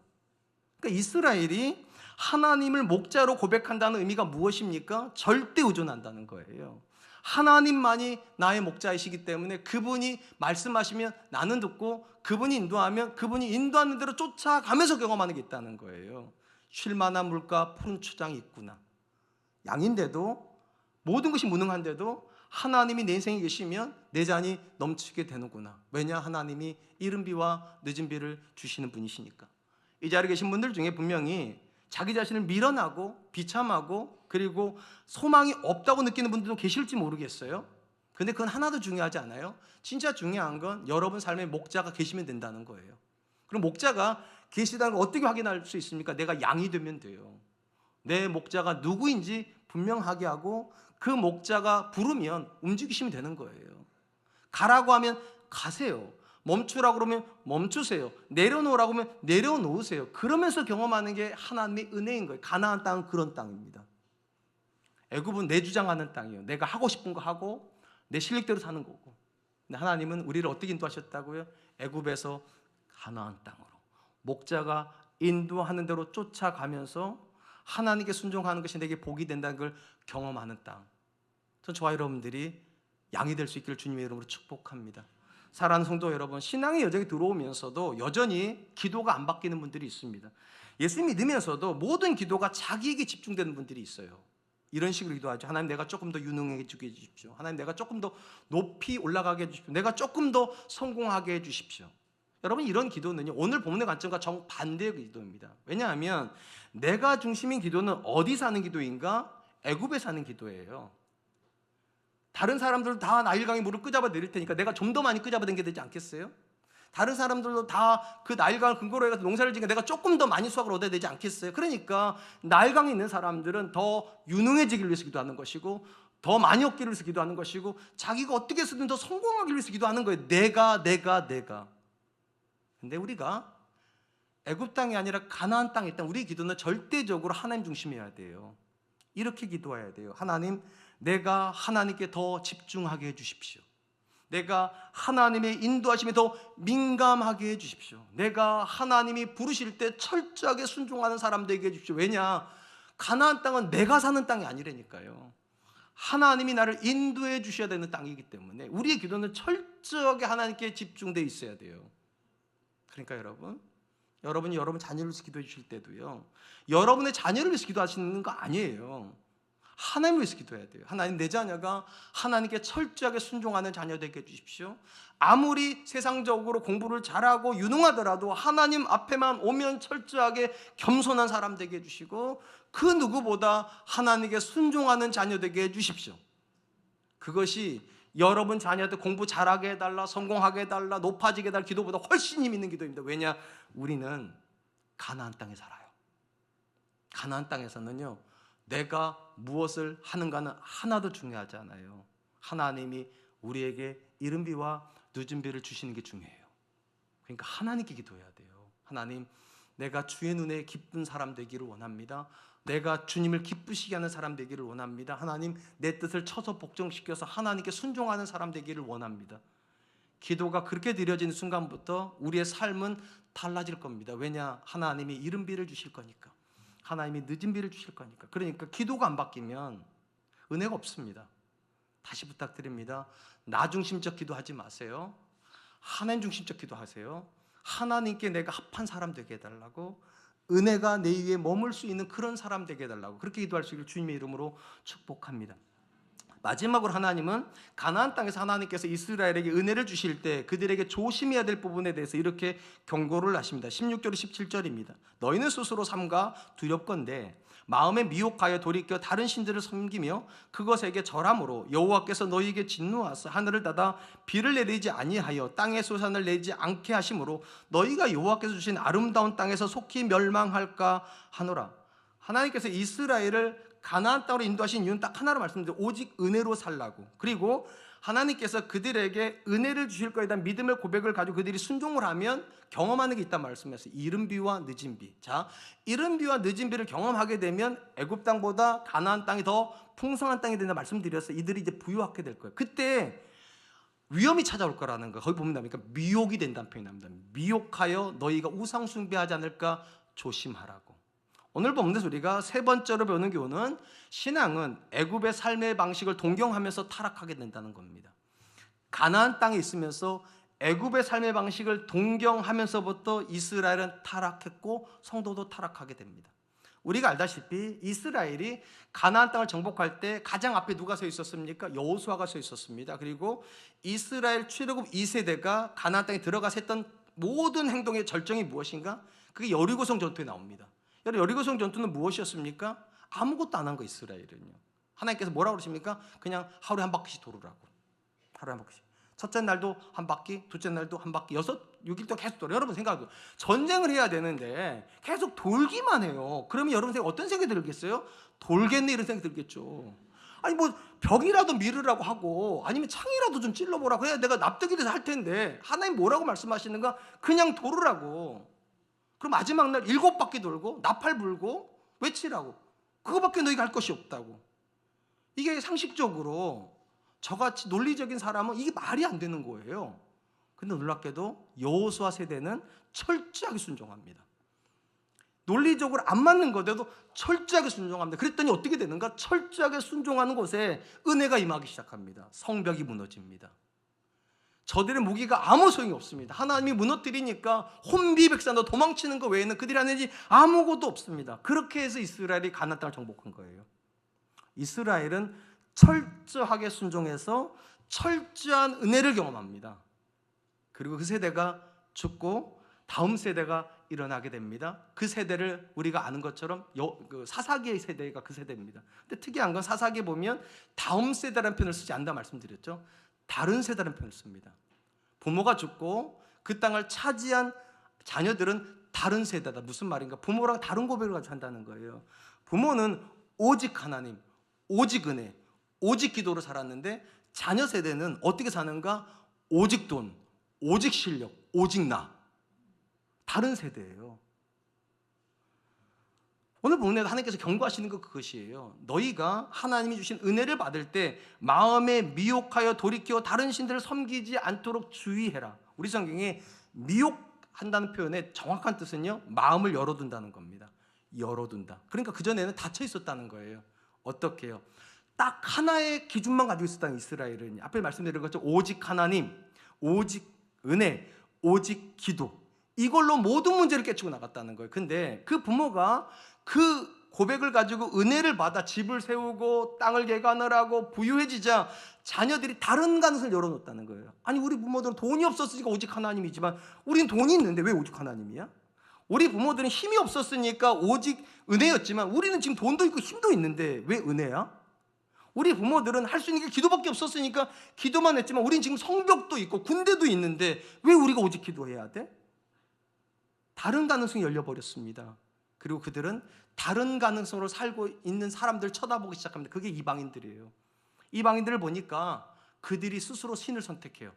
그러니까 이스라엘이 하나님을 목자로 고백한다는 의미가 무엇입니까? 절대 의존한다는 거예요. 하나님만이 나의 목자이시기 때문에 그분이 말씀하시면 나는 듣고, 그분이 인도하면 그분이 인도하는 대로 쫓아가면서 경험하는 게 있다는 거예요. 쉴만한 물과 푸른 초장이 있구나. 양인데도, 모든 것이 무능한데도 하나님이 내 인생에 계시면 내 잔이 넘치게 되는구나. 왜냐? 하나님이 이른 비와 늦은 비를 주시는 분이시니까. 이 자리에 계신 분들 중에 분명히 자기 자신을 밀어나고 비참하고 그리고 소망이 없다고 느끼는 분들도 계실지 모르겠어요. 근데 그건 하나도 중요하지 않아요. 진짜 중요한 건 여러분 삶에 목자가 계시면 된다는 거예요. 그럼 목자가 계시다는 걸 어떻게 확인할 수 있습니까? 내가 양이 되면 돼요. 내 목자가 누구인지 분명하게 하고 그 목자가 부르면 움직이시면 되는 거예요. 가라고 하면 가세요. 멈추라고 그러면 멈추세요. 내려놓으라고 하면 내려놓으세요. 그러면서 경험하는 게 하나님의 은혜인 거예요. 가나안 땅은 그런 땅입니다. 애굽은 내 주장하는 땅이에요. 내가 하고 싶은 거 하고 내 실력대로 사는 거고. 근데 하나님은 우리를 어떻게 인도하셨다고요? 애굽에서 가나안 땅으로. 목자가 인도하는 대로 쫓아가면서 하나님께 순종하는 것이 내게 복이 된다는 걸 경험하는 땅. 전 저와 여러분들이 양이 될 수 있기를 주님의 이름으로 축복합니다. 사랑하는 성도 여러분, 신앙의 여정에 들어오면서도 여전히 기도가 안 바뀌는 분들이 있습니다. 예수 믿으면서도 모든 기도가 자기에게 집중되는 분들이 있어요. 이런 식으로 기도하죠. 하나님, 내가 조금 더 유능해지게 해주십시오. 하나님, 내가 조금 더 높이 올라가게 해주십시오. 내가 조금 더 성공하게 해주십시오. 여러분, 이런 기도는요, 오늘 본문의 관점과 정반대의 기도입니다. 왜냐하면 내가 중심인 기도는 어디 사는 기도인가? 애굽에 사는 기도예요. 다른 사람들도 다 나일강에 물을 끄잡아 내릴 테니까 내가 좀 더 많이 끄잡아 당겨야 되지 않겠어요? 다른 사람들도 다 그 나일강을 근거로 해서 농사를 지니까 내가 조금 더 많이 수확을 얻어야 되지 않겠어요? 그러니까 나일강에 있는 사람들은 더 유능해지기를 위해서 기도하는 것이고 더 많이 얻기를 위해서 기도하는 것이고 자기가 어떻게 해서든 더 성공하기 위해서 기도하는 거예요. 내가. 근데 우리가 애굽 땅이 아니라 가나안 땅에 있다. 우리 기도는 절대적으로 하나님 중심이어야 돼요. 이렇게 기도해야 돼요. 하나님, 내가 하나님께 더 집중하게 해주십시오. 내가 하나님의 인도하심에 더 민감하게 해주십시오. 내가 하나님이 부르실 때 철저하게 순종하는 사람 되게 해주십시오. 왜냐? 가나안 땅은 내가 사는 땅이 아니라니까요. 하나님이 나를 인도해 주셔야 되는 땅이기 때문에 우리의 기도는 철저하게 하나님께 집중되어 있어야 돼요. 그러니까 여러분이 여러분 자녀를 위해서 기도해 주실 때도요, 여러분의 자녀를 위해서 기도하시는 거 아니에요. 하나님을 위해서 기도해야 돼요. 하나님, 내 자녀가 하나님께 철저하게 순종하는 자녀 되게 해주십시오. 아무리 세상적으로 공부를 잘하고 유능하더라도 하나님 앞에만 오면 철저하게 겸손한 사람 되게 해주시고 그 누구보다 하나님께 순종하는 자녀 되게 해주십시오. 그것이 여러분 자녀들 공부 잘하게 해달라, 성공하게 해달라, 높아지게 해달라 기도보다 훨씬 힘 있는 기도입니다. 왜냐? 우리는 가나안 땅에 살아요. 가나안 땅에서는요, 내가 무엇을 하는가는 하나도 중요하지 않아요. 하나님이 우리에게 이른 비와 늦은 비를 주시는 게 중요해요. 그러니까 하나님께 기도해야 돼요. 하나님, 내가 주의 눈에 기쁜 사람 되기를 원합니다. 내가 주님을 기쁘시게 하는 사람 되기를 원합니다. 하나님, 내 뜻을 쳐서 복종시켜서 하나님께 순종하는 사람 되기를 원합니다. 기도가 그렇게 드려지는 순간부터 우리의 삶은 달라질 겁니다. 왜냐? 하나님이 이른 비를 주실 거니까. 하나님이 늦은 비를 주실 거니까. 그러니까 기도가 안 바뀌면 은혜가 없습니다. 다시 부탁드립니다. 나 중심적 기도하지 마세요. 하나님 중심적 기도하세요. 하나님께 내가 합한 사람 되게 해달라고, 은혜가 내 위에 머물 수 있는 그런 사람 되게 해달라고, 그렇게 기도할 수 있기를 주님의 이름으로 축복합니다. 마지막으로 하나님은 가나안 땅에서 하나님께서 이스라엘에게 은혜를 주실 때 그들에게 조심해야 될 부분에 대해서 이렇게 경고를 하십니다. 16절 17절입니다. 너희는 스스로 삼가 두렵건대 마음에 미혹하여 돌이켜 다른 신들을 섬기며 그것에게 절함으로 여호와께서 너희에게 진노하사 하늘을 닫아 비를 내리지 아니하여 땅에 소산을 내지 않게 하심으로 너희가 여호와께서 주신 아름다운 땅에서 속히 멸망할까 하노라. 하나님께서 이스라엘을 가나안 땅으로 인도하신 이유는 딱 하나로 말씀드려요. 오직 은혜로 살라고. 그리고 하나님께서 그들에게 은혜를 주실 거에 대한 믿음의 고백을 가지고 그들이 순종을 하면 경험하는 게 있단 말씀이었어요. 이른 비와 늦은 비. 자, 이른 비와 늦은 비를 경험하게 되면 애굽 땅보다 가나안 땅이 더 풍성한 땅이 된다 말씀드렸어요. 이들이 이제 부유하게 될 거예요. 그때 위험이 찾아올 거라는 거. 거기 보면 나니까 미혹이 된다는 표현이 납니다. 미혹하여 너희가 우상 숭배하지 않을까 조심하라고. 오늘 본문에서 우리가 세 번째로 배우는 교훈은 신앙은 애굽의 삶의 방식을 동경하면서 타락하게 된다는 겁니다. 가나안 땅에 있으면서 애굽의 삶의 방식을 동경하면서부터 이스라엘은 타락했고 성도도 타락하게 됩니다. 우리가 알다시피 이스라엘이 가나안 땅을 정복할 때 가장 앞에 누가 서 있었습니까? 여호수아가 서 있었습니다. 그리고 이스라엘 출애굽 2세대가 가나안 땅에 들어가서 했던 모든 행동의 절정이 무엇인가? 그게 여리고성 전투에 나옵니다. 여러분 여리고성 전투는 무엇이었습니까? 아무것도 안 한 거 이스라엘은요. 하나님께서 뭐라고 그러십니까? 그냥 하루에 한 바퀴씩 돌으라고. 하루에 한 바퀴씩. 첫째 날도 한 바퀴, 둘째 날도 한 바퀴, 6일 동안 계속 돌아요. 여러분 생각해요. 전쟁을 해야 되는데 계속 돌기만 해요. 그러면 여러분 생각 어떤 생각이 들겠어요? 돌겠네 이런 생각이 들겠죠. 아니 뭐 벽이라도 밀으라고 하고 아니면 창이라도 좀 찔러보라고 해야 내가 납득이 돼서 할 텐데 하나님 뭐라고 말씀하시는가? 그냥 돌으라고. 그럼 마지막 날 7바퀴 돌고 나팔 불고 외치라고. 그거밖에 너희가 할 것이 없다고. 이게 상식적으로 저같이 논리적인 사람은 이게 말이 안 되는 거예요. 근데 놀랍게도 여호수아 세대는 철저하게 순종합니다. 논리적으로 안 맞는 거대도 철저하게 순종합니다. 그랬더니 어떻게 되는가? 철저하게 순종하는 곳에 은혜가 임하기 시작합니다. 성벽이 무너집니다. 저들의 무기가 아무 소용이 없습니다. 하나님이 무너뜨리니까 혼비백산도 도망치는 것 외에는 그들이 하는 일이 아무것도 없습니다. 그렇게 해서 이스라엘이 가나안 땅을 정복한 거예요. 이스라엘은 철저하게 순종해서 철저한 은혜를 경험합니다. 그리고 그 세대가 죽고 다음 세대가 일어나게 됩니다. 그 세대를 우리가 아는 것처럼 사사기의 세대가 그 세대입니다. 근데 특이한 건 사사기에 보면 다음 세대라는 표현을 쓰지 않는다 말씀드렸죠. 다른 세대라는 표현을 씁니다. 부모가 죽고 그 땅을 차지한 자녀들은 다른 세대다. 무슨 말인가? 부모랑 다른 고백을 가지고 한다는 거예요. 부모는 오직 하나님, 오직 은혜, 오직 기도로 살았는데 자녀 세대는 어떻게 사는가? 오직 돈, 오직 실력, 오직 나. 다른 세대예요. 오늘 본문에도 하나님께서 경고하시는 거 그것이에요. 너희가 하나님이 주신 은혜를 받을 때 마음에 미혹하여 돌이켜 다른 신들을 섬기지 않도록 주의해라. 우리 성경에 미혹한다는 표현의 정확한 뜻은요, 마음을 열어둔다는 겁니다. 열어둔다. 그러니까 그전에는 닫혀 있었다는 거예요. 어떻게 해요? 딱 하나의 기준만 가지고 있었다는 이스라엘은 앞에 말씀드린 것처럼 오직 하나님, 오직 은혜, 오직 기도, 이걸로 모든 문제를 깨치고 나갔다는 거예요. 근데 그 부모가 그 고백을 가지고 은혜를 받아 집을 세우고 땅을 개간을 하고 부유해지자 자녀들이 다른 가능성을 열어놓았다는 거예요. 아니 우리 부모들은 돈이 없었으니까 오직 하나님이지만 우리는 돈이 있는데 왜 오직 하나님이야? 우리 부모들은 힘이 없었으니까 오직 은혜였지만 우리는 지금 돈도 있고 힘도 있는데 왜 은혜야? 우리 부모들은 할 수 있는 게 기도밖에 없었으니까 기도만 했지만 우리는 지금 성벽도 있고 군대도 있는데 왜 우리가 오직 기도해야 돼? 다른 가능성이 열려버렸습니다. 그리고 그들은 다른 가능성으로 살고 있는 사람들 쳐다보기 시작합니다. 그게 이방인들이에요. 이방인들을 보니까 그들이 스스로 신을 선택해요.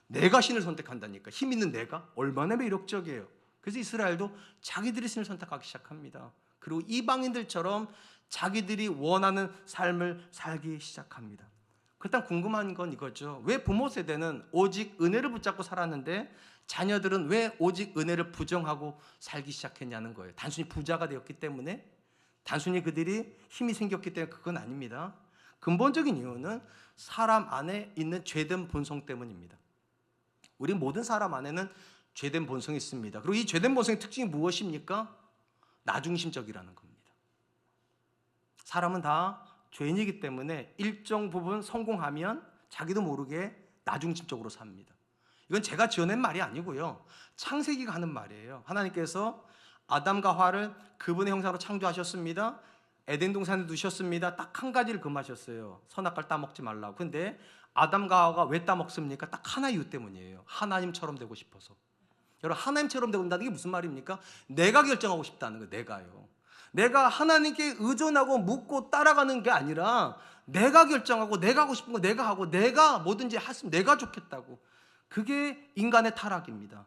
내가 신을 선택한다니까. 힘 있는 내가 얼마나 매력적이에요. 그래서 이스라엘도 자기들이 신을 선택하기 시작합니다. 그리고 이방인들처럼 자기들이 원하는 삶을 살기 시작합니다. 그렇다면 궁금한 건 이거죠. 왜 부모 세대는 오직 은혜를 붙잡고 살았는데 자녀들은 왜 오직 은혜를 부정하고 살기 시작했냐는 거예요. 단순히 부자가 되었기 때문에, 단순히 그들이 힘이 생겼기 때문에 그건 아닙니다. 근본적인 이유는 사람 안에 있는 죄된 본성 때문입니다. 우리 모든 사람 안에는 죄된 본성이 있습니다. 그리고 이 죄된 본성의 특징이 무엇입니까? 나중심적이라는 겁니다. 사람은 다 죄인이기 때문에 일정 부분 성공하면 자기도 모르게 나중심적으로 삽니다. 이건 제가 지어낸 말이 아니고요. 창세기가 하는 말이에요. 하나님께서 아담과 하와를 그분의 형상으로 창조하셨습니다. 에덴 동산에 두셨습니다. 딱 한 가지를 금하셨어요. 선악과를 따먹지 말라고. 근데 아담과 하와가 왜 따먹습니까? 딱 하나 이유 때문이에요. 하나님처럼 되고 싶어서. 여러분, 하나님처럼 되고 싶다는 게 무슨 말입니까? 내가 결정하고 싶다는 거예요. 내가요. 내가 하나님께 의존하고 묻고 따라가는 게 아니라 내가 결정하고 내가 하고 싶은 거 내가 하고 내가 뭐든지 했으면 내가 좋겠다고. 그게 인간의 타락입니다.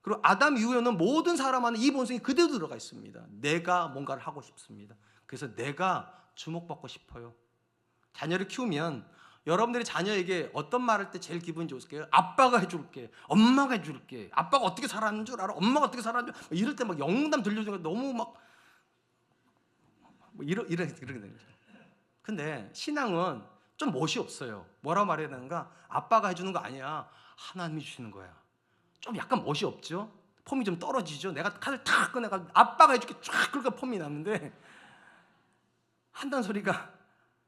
그리고 아담 이후에는 모든 사람 안에 이 본성이 그대로 들어가 있습니다. 내가 뭔가를 하고 싶습니다. 그래서 내가 주목받고 싶어요. 자녀를 키우면 여러분들이 자녀에게 어떤 말 할 때 제일 기분이 좋을까요? 아빠가 해줄게, 엄마가 해줄게, 아빠가 어떻게 살았는 줄 알아, 엄마가 어떻게 살았는 줄 알아. 이럴 때 막 영담 들려주니까 너무 막 이렇게 되는 거죠. 근데 신앙은 좀 멋이 없어요. 뭐라고 말해야 되는가? 아빠가 해주는 거 아니야. 하나님이 주시는 거야. 좀 약간 멋이 없죠? 폼이 좀 떨어지죠? 내가 칼을 탁 꺼내가지고 아빠가 해줄게 쫙 그러니까 폼이 나는데 한다는 소리가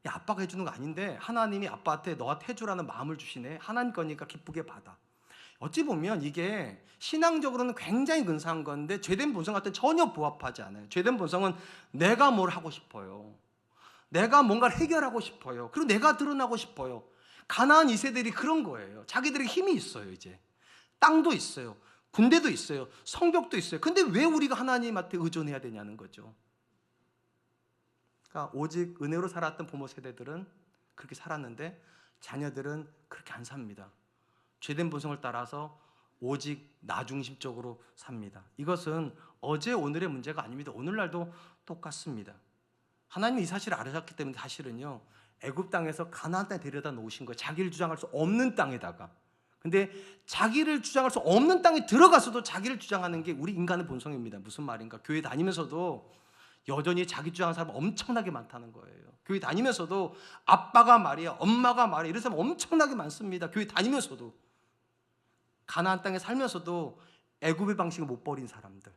야, 아빠가 해주는 거 아닌데 하나님이 아빠한테 너한테 해주라는 마음을 주시네. 하나님 거니까 기쁘게 받아. 어찌 보면 이게 신앙적으로는 굉장히 근사한 건데 죄된 본성 같은 전혀 부합하지 않아요. 죄된 본성은 내가 뭘 하고 싶어요. 내가 뭔가를 해결하고 싶어요. 그리고 내가 드러나고 싶어요. 가나안 2세들이 그런 거예요. 자기들에게 힘이 있어요. 이제 땅도 있어요. 군대도 있어요. 성벽도 있어요. 근데 왜 우리가 하나님한테 의존해야 되냐는 거죠. 그러니까 오직 은혜로 살았던 부모 세대들은 그렇게 살았는데 자녀들은 그렇게 안 삽니다. 죄된 본성을 따라서 오직 나 중심적으로 삽니다. 이것은 어제 오늘의 문제가 아닙니다. 오늘날도 똑같습니다. 하나님이 이 사실을 알으셨기 때문에 사실은요, 애굽 땅에서 가나안 땅에 데려다 놓으신 거예요. 자기를 주장할 수 없는 땅에다가. 근데 자기를 주장할 수 없는 땅에 들어가서도 자기를 주장하는 게 우리 인간의 본성입니다. 무슨 말인가? 교회 다니면서도 여전히 자기 주장하는 사람 엄청나게 많다는 거예요. 교회 다니면서도 아빠가 말이야, 엄마가 말이야, 이런 사람 엄청나게 많습니다. 교회 다니면서도. 가나안 땅에 살면서도 애굽의 방식을 못 버린 사람들,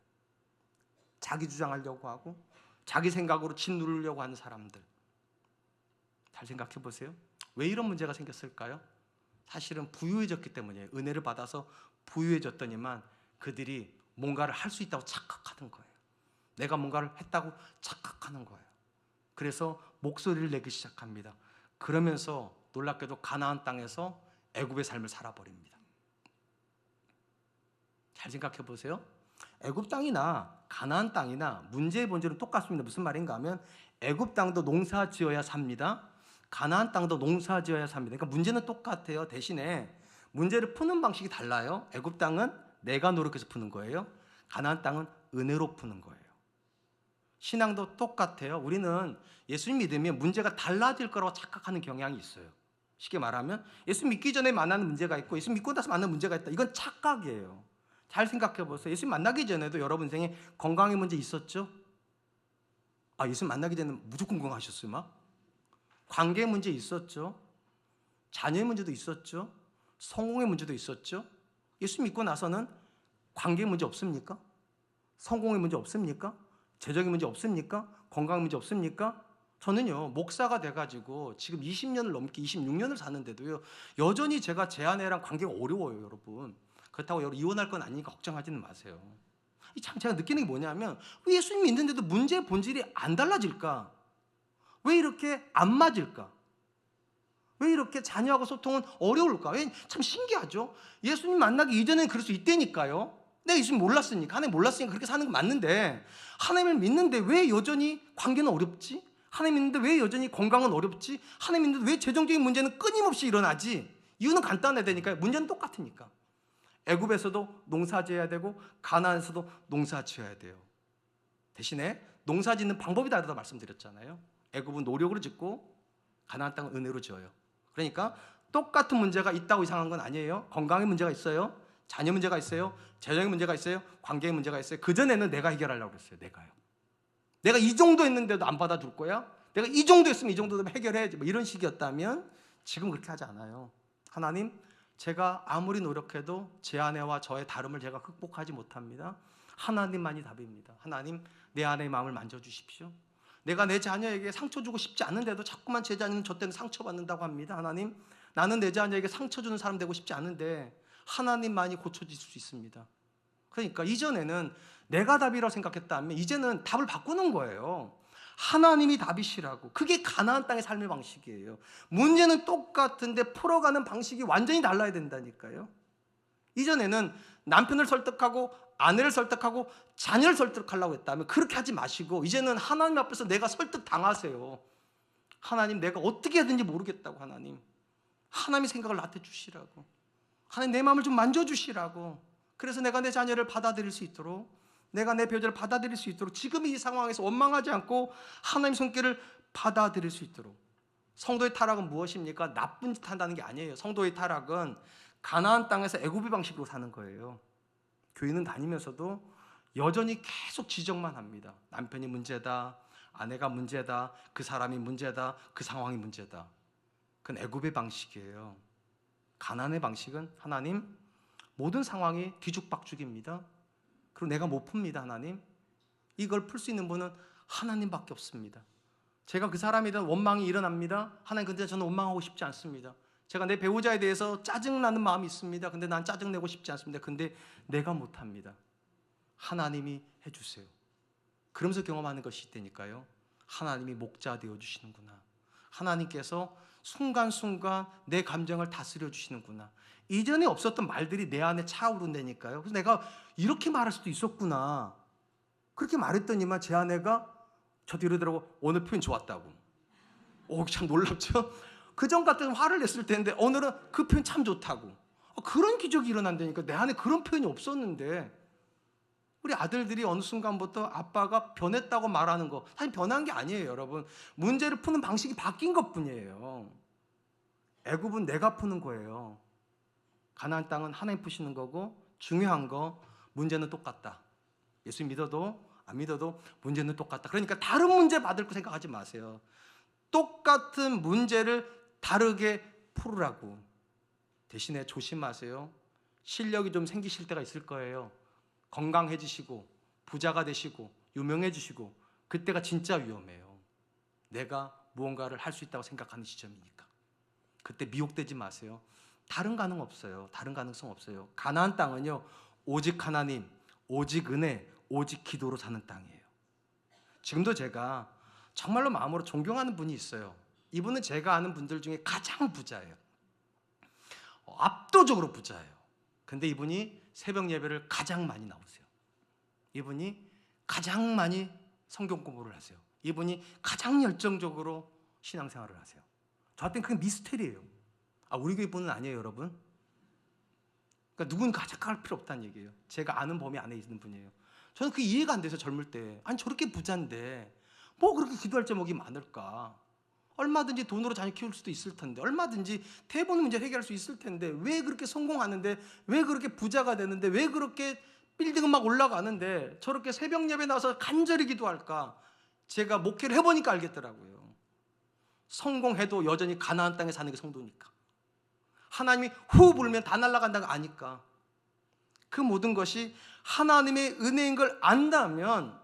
자기 주장하려고 하고 자기 생각으로 짓누르려고 하는 사람들. 잘 생각해 보세요. 왜 이런 문제가 생겼을까요? 사실은 부유해졌기 때문이에요. 은혜를 받아서 부유해졌더니만 그들이 뭔가를 할 수 있다고 착각하는 거예요. 내가 뭔가를 했다고 착각하는 거예요. 그래서 목소리를 내기 시작합니다. 그러면서 놀랍게도 가나안 땅에서 애굽의 삶을 살아버립니다. 잘 생각해 보세요. 애굽 땅이나 가나안 땅이나 문제의 본질은 똑같습니다. 무슨 말인가 하면 애굽 땅도 농사 지어야 삽니다. 가나안 땅도 농사 지어야 삽니다. 그러니까 문제는 똑같아요. 대신에 문제를 푸는 방식이 달라요. 애굽 땅은 내가 노력해서 푸는 거예요. 가나안 땅은 은혜로 푸는 거예요. 신앙도 똑같아요. 우리는 예수님 믿으면 문제가 달라질 거라고 착각하는 경향이 있어요. 쉽게 말하면 예수 믿기 전에 만나는 문제가 있고 예수 믿고 나서 만나는 문제가 있다. 이건 착각이에요. 잘 생각해 보세요. 예수 만나기 전에도 여러분 인생에 건강의 문제 있었죠? 예수 만나기 전에 무조건 건강하셨어요, 막? 관계 문제 있었죠? 자녀의 문제도 있었죠? 성공의 문제도 있었죠? 예수 믿고 나서는 관계 문제 없습니까? 성공의 문제 없습니까? 재정의 문제 없습니까? 건강의 문제 없습니까? 저는요, 목사가 돼가지고 지금 20년을 넘게 26년을 사는데도요, 여전히 제가 제 아내랑 관계가 어려워요, 여러분. 그렇다고 여러분 이혼할 건 아니니까 걱정하지는 마세요. 참 제가 느끼는 게 뭐냐면 왜 예수님 믿는데도 문제의 본질이 안 달라질까? 왜 이렇게 안 맞을까? 왜 이렇게 자녀하고 소통은 어려울까? 참 신기하죠? 예수님 만나기 이전에는 그럴 수 있다니까요. 내가 예수님 몰랐으니까, 하나님 몰랐으니까 그렇게 사는 건 맞는데 하나님을 믿는데 왜 여전히 관계는 어렵지? 하나님 믿는데 왜 여전히 건강은 어렵지? 하나님 믿는데 왜 재정적인 문제는 끊임없이 일어나지? 이유는 간단해야 되니까요. 문제는 똑같으니까. 애굽에서도 농사 지어야 되고 가나안에서도 농사 지어야 돼요. 대신에 농사 짓는 방법이 다르다고 말씀드렸잖아요. 애굽은 노력으로 짓고 가나안 땅은 은혜로 지어요. 그러니까 똑같은 문제가 있다고 이상한 건 아니에요. 건강의 문제가 있어요. 자녀 문제가 있어요. 재정의 문제가 있어요. 관계의 문제가 있어요. 그전에는 내가 해결하려고 그랬어요. 내가 이 정도 했는데도 안 받아줄 거야? 내가 이 정도 했으면 이 정도 되면 해결해야지. 뭐 이런 식이었다면 지금 그렇게 하지 않아요. 하나님, 제가 아무리 노력해도 제 아내와 저의 다름을 제가 극복하지 못합니다. 하나님만이 답입니다. 하나님, 내 아내의 마음을 만져주십시오. 내가 내 자녀에게 상처 주고 싶지 않은데도 자꾸만 제 자녀는 저 때는 상처받는다고 합니다. 하나님, 나는 내 자녀에게 상처 주는 사람 되고 싶지 않은데 하나님만이 고쳐줄 수 있습니다. 그러니까 이전에는 내가 답이라고 생각했다면 이제는 답을 바꾸는 거예요. 하나님이 답이시라고. 그게 가나안 땅의 삶의 방식이에요. 문제는 똑같은데 풀어가는 방식이 완전히 달라야 된다니까요. 이전에는 남편을 설득하고 아내를 설득하고 자녀를 설득하려고 했다면 그렇게 하지 마시고 이제는 하나님 앞에서 내가 설득당하세요. 하나님, 내가 어떻게 해야 되는지 모르겠다고. 하나님이 생각을 나한테 주시라고. 하나님, 내 마음을 좀 만져주시라고. 그래서 내가 내 자녀를 받아들일 수 있도록, 내가 내 배우자를 받아들일 수 있도록, 지금 이 상황에서 원망하지 않고 하나님의 손길을 받아들일 수 있도록. 성도의 타락은 무엇입니까? 나쁜 짓 한다는 게 아니에요. 성도의 타락은 가나안 땅에서 애굽의 방식으로 사는 거예요. 교회는 다니면서도 여전히 계속 지적만 합니다. 남편이 문제다, 아내가 문제다, 그 사람이 문제다, 그 상황이 문제다. 그건 애굽의 방식이에요. 가나안의 방식은 하나님, 모든 상황이 뒤죽박죽입니다. 그리고 내가 못 풉니다. 하나님, 이걸 풀 수 있는 분은 하나님밖에 없습니다. 제가 그 사람에 대한 원망이 일어납니다. 하나님, 근데 저는 원망하고 싶지 않습니다. 제가 내 배우자에 대해서 짜증나는 마음이 있습니다. 근데 난 짜증내고 싶지 않습니다. 근데 내가 못합니다. 하나님이 해주세요. 그러면서 경험하는 것이 있다니까요. 하나님이 목자 되어주시는구나. 하나님께서 순간순간 내 감정을 다스려 주시는구나. 이전에 없었던 말들이 내 안에 차오른다니까요. 그래서 내가 이렇게 말할 수도 있었구나. 그렇게 말했더니만 제 아내가 저도 이러더라고. 오늘 표현 좋았다고. 오, 참 놀랍죠? 그전 같은 화를 냈을 텐데 오늘은 그 표현 참 좋다고. 그런 기적이 일어난다니까. 내 안에 그런 표현이 없었는데 우리 아들들이 어느 순간부터 아빠가 변했다고 말하는 거, 사실 변한 게 아니에요, 여러분. 문제를 푸는 방식이 바뀐 것뿐이에요. 애굽은 내가 푸는 거예요. 가나안 땅은 하나님 푸시는 거고, 중요한 거 문제는 똑같다. 예수 믿어도 안 믿어도 문제는 똑같다. 그러니까 다른 문제 받을 거 생각하지 마세요. 똑같은 문제를 다르게 풀으라고. 대신에 조심하세요. 실력이 좀 생기실 때가 있을 거예요. 건강해지시고 부자가 되시고 유명해지시고 그때가 진짜 위험해요. 내가 무언가를 할 수 있다고 생각하는 시점이니까. 그때 미혹되지 마세요. 다른 가능 없어요. 다른 가능성 없어요. 가나안 땅은요, 오직 하나님, 오직 은혜, 오직 기도로 사는 땅이에요. 지금도 제가 정말로 마음으로 존경하는 분이 있어요. 이분은 제가 아는 분들 중에 가장 부자예요. 압도적으로 부자예요. 근데 이분이 새벽 예배를 가장 많이 나오세요. 이분이 가장 많이 성경 공부를 하세요. 이분이 가장 열정적으로 신앙생활을 하세요. 저한테는 그게 미스테리예요. 우리 교회 분은 아니에요, 여러분. 그러니까 누군가 착각할 필요 없다는 얘기예요. 제가 아는 범위 안에 있는 분이에요. 저는 그게 이해가 안 돼서 젊을 때, 아니 저렇게 부자인데 뭐 그렇게 기도할 제목이 많을까? 얼마든지 돈으로 자녀 키울 수도 있을 텐데, 얼마든지 대부분 문제를 해결할 수 있을 텐데 왜 그렇게 성공하는데, 왜 그렇게 부자가 되는데, 왜 그렇게 빌딩은 막 올라가는데 저렇게 새벽 예배 나와서 간절히 기도할까? 제가 목회를 해보니까 알겠더라고요. 성공해도 여전히 가나안 땅에 사는 게 성도니까. 하나님이 후 불면 다 날아간다고 아니까. 그 모든 것이 하나님의 은혜인 걸 안다면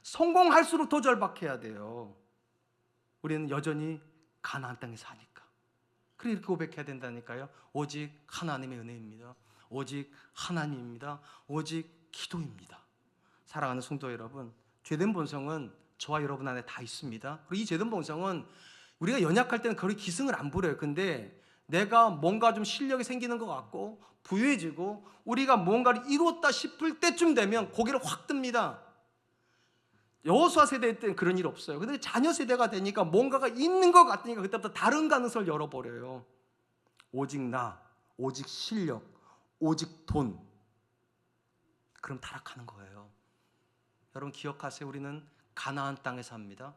성공할수록 더 절박해야 돼요. 우리는 여전히 가나안 땅에 사니까. 그래 이렇게 고백해야 된다니까요. 오직 하나님의 은혜입니다. 오직 하나님입니다. 오직 기도입니다. 사랑하는 성도 여러분, 죄된 본성은 저와 여러분 안에 다 있습니다. 그리고 이 죄된 본성은 우리가 연약할 때는 거의 기승을 안 부려요. 근데 내가 뭔가 좀 실력이 생기는 것 같고 부유해지고 우리가 뭔가를 이뤘다 싶을 때쯤 되면 고개를 확 듭니다. 여호수아 세대 때는 그런 일 없어요. 근데 자녀 세대가 되니까 뭔가가 있는 것 같으니까 그때부터 다른 가능성을 열어버려요. 오직 나, 오직 실력, 오직 돈. 그럼 타락하는 거예요. 여러분 기억하세요. 우리는 가나안 땅에 삽니다.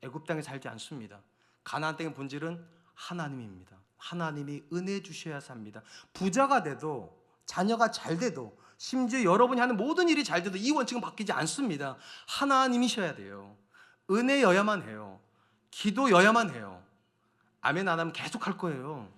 애굽 땅에 살지 않습니다. 가나안 땅의 본질은 하나님입니다. 하나님이 은혜 주셔야 삽니다. 부자가 돼도, 자녀가 잘 돼도, 심지어 여러분이 하는 모든 일이 잘 돼도 이 원칙은 바뀌지 않습니다. 하나님이셔야 돼요. 은혜여야만 해요. 기도여야만 해요. 아멘 안 하면 계속 할 거예요.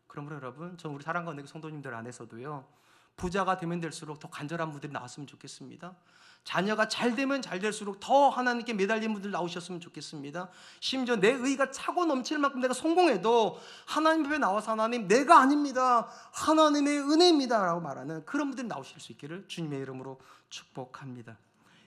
그러므로 여러분, 전 우리 사랑과 은혜 성도님들 안에서도요, 부자가 되면 될수록 더 간절한 분들이 나왔으면 좋겠습니다. 자녀가 잘 되면 잘 될수록 더 하나님께 매달린 분들 나오셨으면 좋겠습니다. 심지어 내 의가 차고 넘칠 만큼 내가 성공해도 하나님 앞에 나와서 하나님 내가 아닙니다, 하나님의 은혜입니다 라고 말하는 그런 분들이 나오실 수 있기를 주님의 이름으로 축복합니다.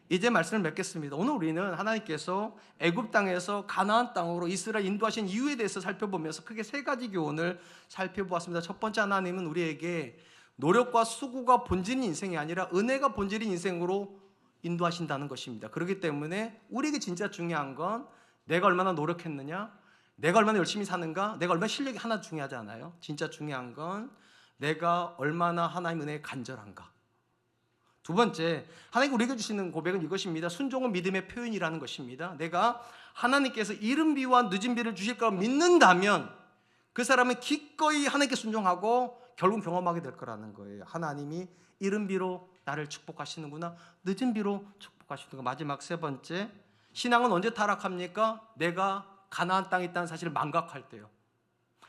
이제 말씀을 맺겠습니다. 오늘 우리는 하나님께서 애굽 땅에서 가나안 땅으로 이스라엘 인도하신 이유에 대해서 살펴보면서 크게 세 가지 교훈을 살펴보았습니다. 첫 번째, 하나님은 우리에게 노력과 수고가 본질인 인생이 아니라 은혜가 본질인 인생으로 인도하신다는 것입니다. 그렇기 때문에 우리에게 진짜 중요한 건 내가 얼마나 노력했느냐, 내가 얼마나 열심히 사는가, 내가 얼마나 실력이 하나 중요하지 않아요. 진짜 중요한 건 내가 얼마나 하나님 은혜에 간절한가. 두 번째, 하나님이 우리에게 주시는 고백은 이것입니다. 순종은 믿음의 표현이라는 것입니다. 내가 하나님께서 이른 비와 늦은 비를 주실 거라고 믿는다면 그 사람은 기꺼이 하나님께 순종하고 결국 경험하게 될 거라는 거예요. 하나님이 이른 비로 나를 축복하시는구나, 늦은 비로 축복하시는구나. 마지막 세 번째, 신앙은 언제 타락합니까? 내가 가나안 땅에 있다는 사실을 망각할 때요.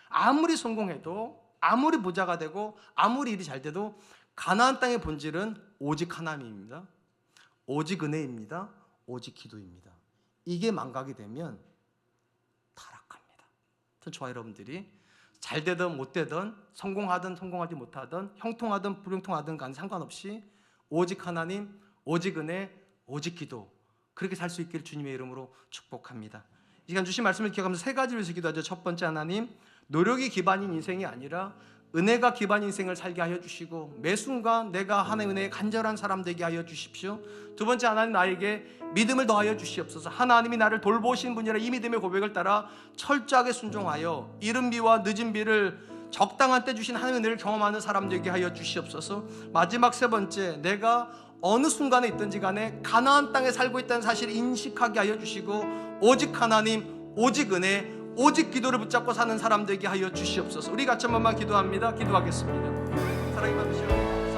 아무리 성공해도, 아무리 부자가 되고, 아무리 일이 잘 돼도 가나안 땅의 본질은 오직 하나님입니다. 오직 은혜입니다. 오직 기도입니다. 이게 망각이 되면 타락합니다. 저와 여러분들이 잘 되든 못 되든 성공하든 성공하지 못하든 형통하든 불형통하든 간 상관없이 오직 하나님, 오직 은혜, 오직 기도, 그렇게 살 수 있기를 주님의 이름으로 축복합니다. 이 시간 주신 말씀을 기억하면서 세 가지를 위해서 기도하죠. 첫 번째, 하나님, 노력이 기반인 인생이 아니라 은혜가 기반인 인생을 살게 하여 주시고 매 순간 내가 하나님의 은혜에 간절한 사람 되게 하여 주십시오. 두 번째, 하나님, 나에게 믿음을 더하여 주시옵소서. 하나님이 나를 돌보신 분이라 이 믿음의 고백을 따라 철저하게 순종하여 이른 비와 늦은 비를 적당한 때 주신 하나님의 은혜를 경험하는 사람 되게 하여 주시옵소서. 마지막 세 번째, 내가 어느 순간에 있든지 간에 가나안 땅에 살고 있다는 사실을 인식하게 하여 주시고 오직 하나님, 오직 은혜, 오직 기도를 붙잡고 사는 사람 되게 하여 주시옵소서. 우리 같이 한 번만 기도합니다. 기도하겠습니다. 사랑이 많으시오.